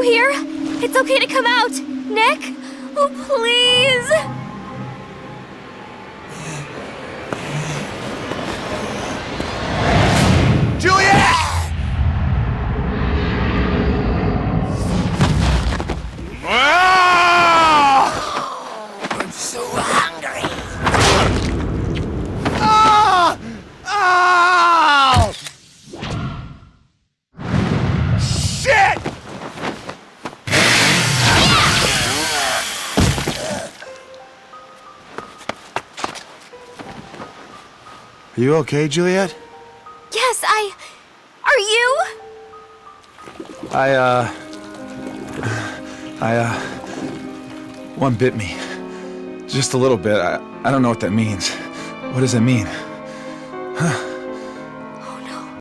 hear? It's okay to come out. Nick? Oh, please. Juliet! I'm so hungry. Ah! Ow! Shit! Are you okay, Juliet? Yes, Are you? One bit me. Just a little bit. I don't know what that means. What does it mean? Huh?